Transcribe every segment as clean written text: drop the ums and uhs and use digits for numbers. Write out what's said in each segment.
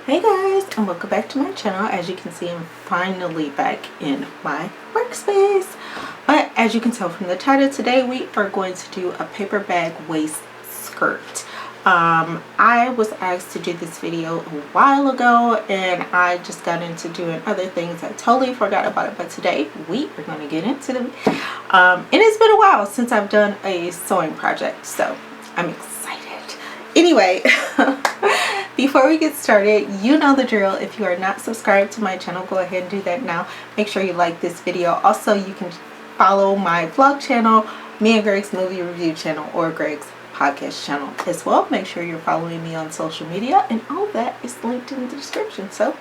Hey guys, and welcome back to my channel. As you can see, I'm finally back in my workspace. But as you can tell from the title, today we are going to do a paper bag waist skirt. I was asked to do this video a while ago and I just got into doing other things. I totally forgot about it, but today we are going to get into it. And it's been a while since I've done a sewing project, so I'm excited. Anyway, before we get started, you know the drill. If you are not subscribed to my channel, go ahead and do that now. Make sure you like this video. Also, you can follow my vlog channel, me and Greg's movie review channel, or Greg's podcast channel as well. Make sure you're following me on social media, and all that is linked in the description. So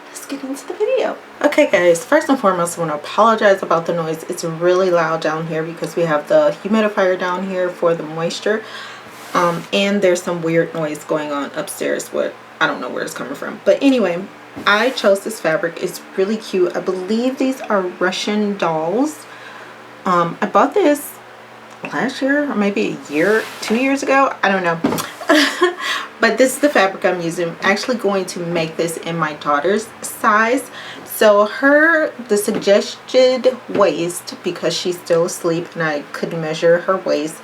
let's get into the video. Okay guys, first and foremost, I want to apologize about the noise. It's really loud down here because we have the humidifier down here for the moisture. And there's some weird noise going on upstairs. I don't know where it's coming from. But anyway, I chose this fabric. It's really cute. I believe these are Russian dolls. I bought this last year or maybe a year, 2 years ago. I don't know. But this is the fabric I'm using. I'm actually going to make this in my daughter's size. So the suggested waist, because she's still asleep and I couldn't measure her waist,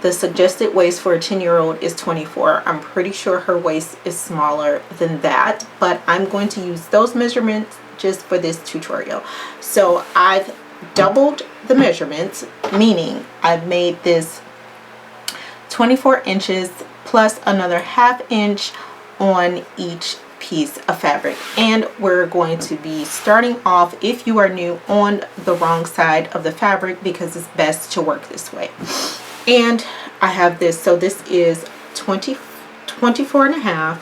the suggested waist for a 10-year-old is 24. I'm pretty sure her waist is smaller than that, but I'm going to use those measurements just for this tutorial. So I've doubled the measurements, meaning I've made this 24 inches plus another ½ inch on each piece of fabric. And we're going to be starting off, if you are new, on the wrong side of the fabric because it's best to work this way. And I have this, so this is 24.5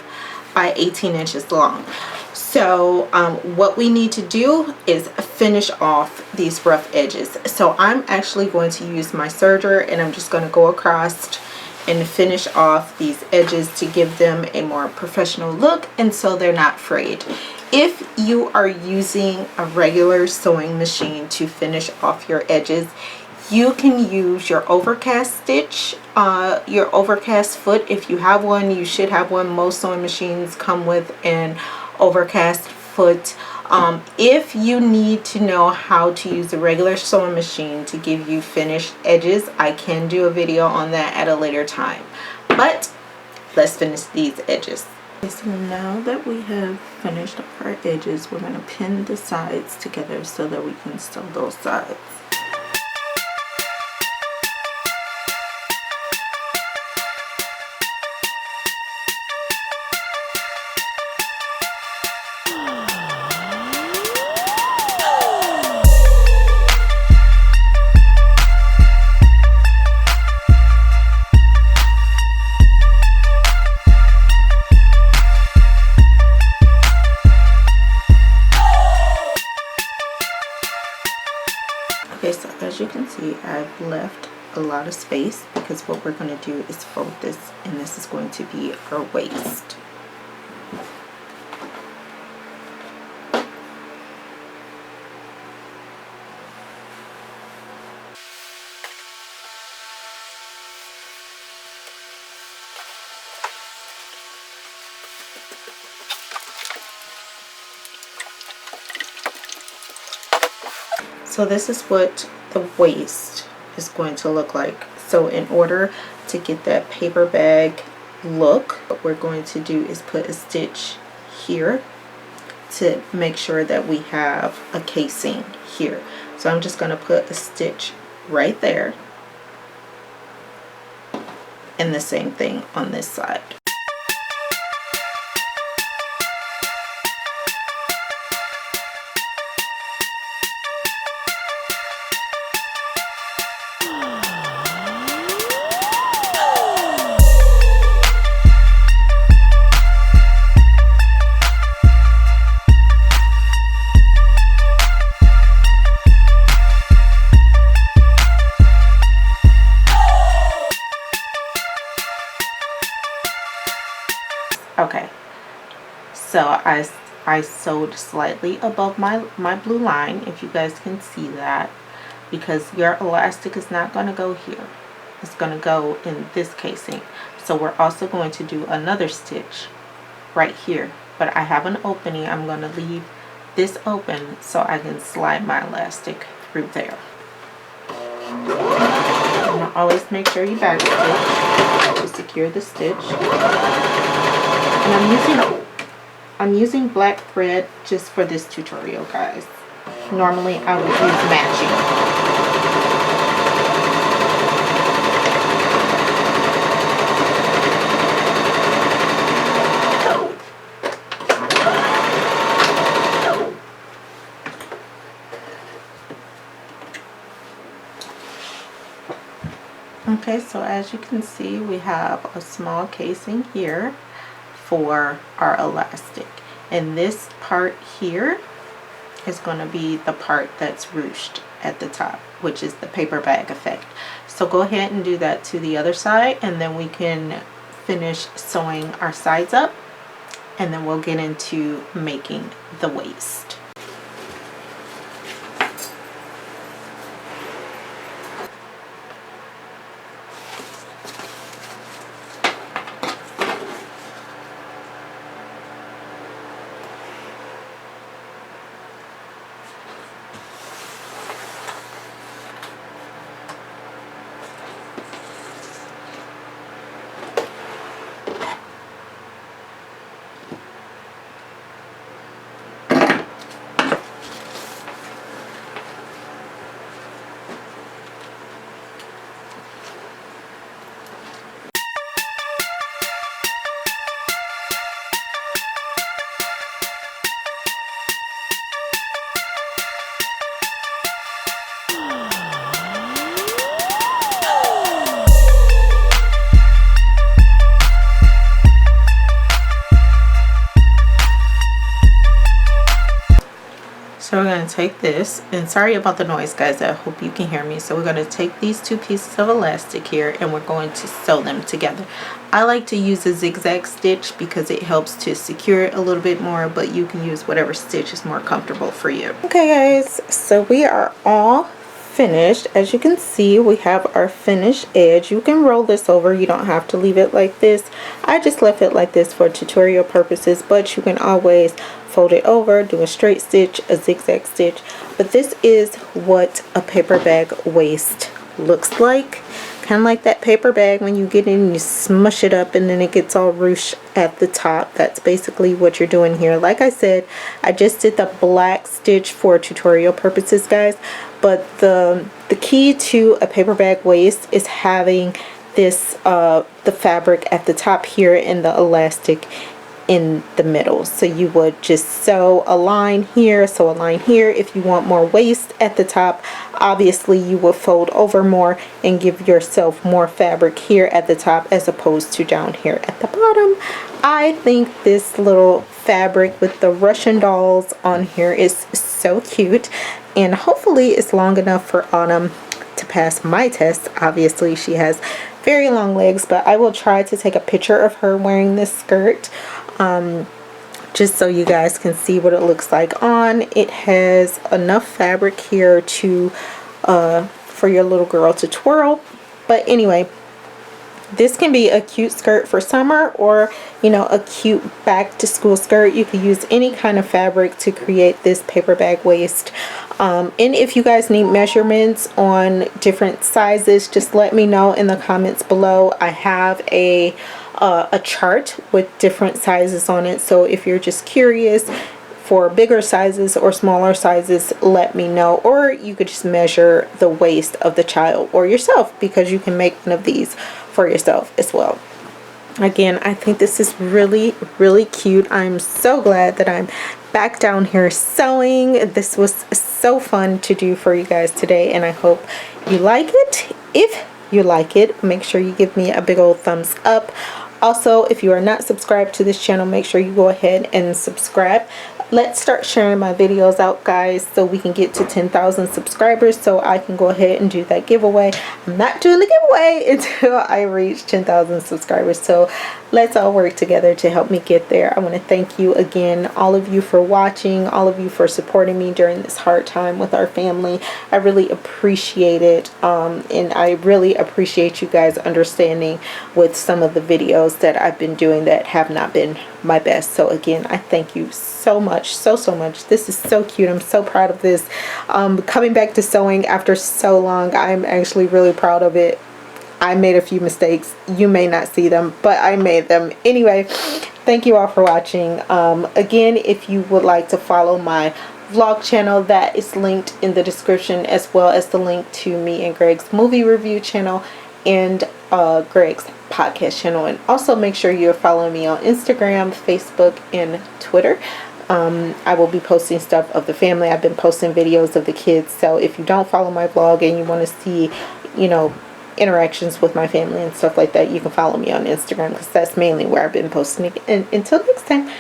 by 18 inches long. So what we need to do is finish off these rough edges. So I'm actually going to use my serger and I'm just going to go across and finish off these edges to give them a more professional look, and so they're not frayed. If you are using a regular sewing machine to finish off your edges, you can use your overcast stitch, your overcast foot. If you have one, you should have one. Most sewing machines come with an overcast foot. If you need to know how to use a regular sewing machine to give you finished edges, I can do a video on that at a later time. But let's finish these edges. Okay, so now that we have finished up our edges, we're going to pin the sides together so that we can sew those sides. Okay, so as you can see, I've left a lot of space because what we're going to do is fold this, and this is going to be our waist. So this is what the waist is going to look like. So in order to get that paper bag look, what we're going to do is put a stitch here to make sure that we have a casing here. So I'm just going to put a stitch right there, and the same thing on this side. Okay, so I sewed slightly above my blue line, if you guys can see that, because your elastic is not going to go here. It's going to go in this casing. So we're also going to do another stitch right here but I have an opening. I'm going to leave this open so I can slide my elastic through there. Always make sure you back stitch to secure the stitch. And I'm using black thread just for this tutorial, guys. Normally I would use matching. Okay, so as you can see, we have a small casing here for our elastic, and this part here is going to be the part that's ruched at the top, which is the paper bag effect. So go ahead and do that to the other side, and then we can finish sewing our sides up, and then we'll get into making the waist. So we're going to take this, and sorry about the noise, guys, I hope you can hear me. So we're going to take these two pieces of elastic here, and we're going to sew them together. I like to use a zigzag stitch because it helps to secure it a little bit more, but you can use whatever stitch is more comfortable for you. Okay guys, so we are all finished. As you can see, we have our finished edge. You can roll this over, you don't have to leave it like this. I just left it like this for tutorial purposes, but you can always fold it over, do a straight stitch, a zigzag stitch. But this is what a paper bag waist looks like. Kind of like that paper bag when you get in, you smush it up and then it gets all ruched at the top. That's basically what you're doing here. Like I said, I just did the black stitch for tutorial purposes, guys. But the key to a paper bag waist is having this the fabric at the top here and the elastic in the middle. So you would just sew a line here, sew a line here. If you want more waist at the top, obviously you will fold over more and give yourself more fabric here at the top as opposed to down here at the bottom. I think this little fabric with the Russian dolls on here is so cute, and hopefully it's long enough for Autumn to pass my test. Obviously she has very long legs, but I will try to take a picture of her wearing this skirt just so you guys can see what it looks like on. It has enough fabric here to for your little girl to twirl. But anyway, this can be a cute skirt for summer, or you know, a cute back to school skirt. You could use any kind of fabric to create this paper bag waist. And if you guys need measurements on different sizes, just let me know in the comments below. I have a chart with different sizes on it, so if you're just curious for bigger sizes or smaller sizes, let me know. Or you could just measure the waist of the child or yourself, because you can make one of these for yourself as well. Again, I think this is really, really cute. I'm so glad that I'm back down here sewing. This was so fun to do for you guys today, and I hope you like it. If you like it, make sure you give me a big old thumbs up. Also, if you are not subscribed to this channel, make sure you go ahead and subscribe. Let's start sharing my videos out, guys, so we can get to 10,000 subscribers so I can go ahead and do that giveaway. I'm not doing the giveaway until I reach 10,000 subscribers, so let's all work together to help me get there. I want to thank you again, all of you, for watching, all of you for supporting me during this hard time with our family. I really appreciate it, and I really appreciate you guys understanding with some of the videos videos that I've been doing that have not been my best. So again, I thank you so much, so much. This is so cute. I'm so proud of this. Coming back to sewing after so long, I'm actually really proud of it. I made a few mistakes. You may not see them, but I made them. Anyway, thank you all for watching. Again, if you would like to follow my vlog channel, that is linked in the description, as well as the link to me and Greg's movie review channel and Greg's podcast channel. And also make sure you're following me on Instagram, Facebook, and Twitter. I will be posting stuff of the family. I've been posting videos of the kids. So if you don't follow my vlog and you want to see, you know, interactions with my family and stuff like that, you can follow me on Instagram, because that's mainly where I've been posting it. And until next time,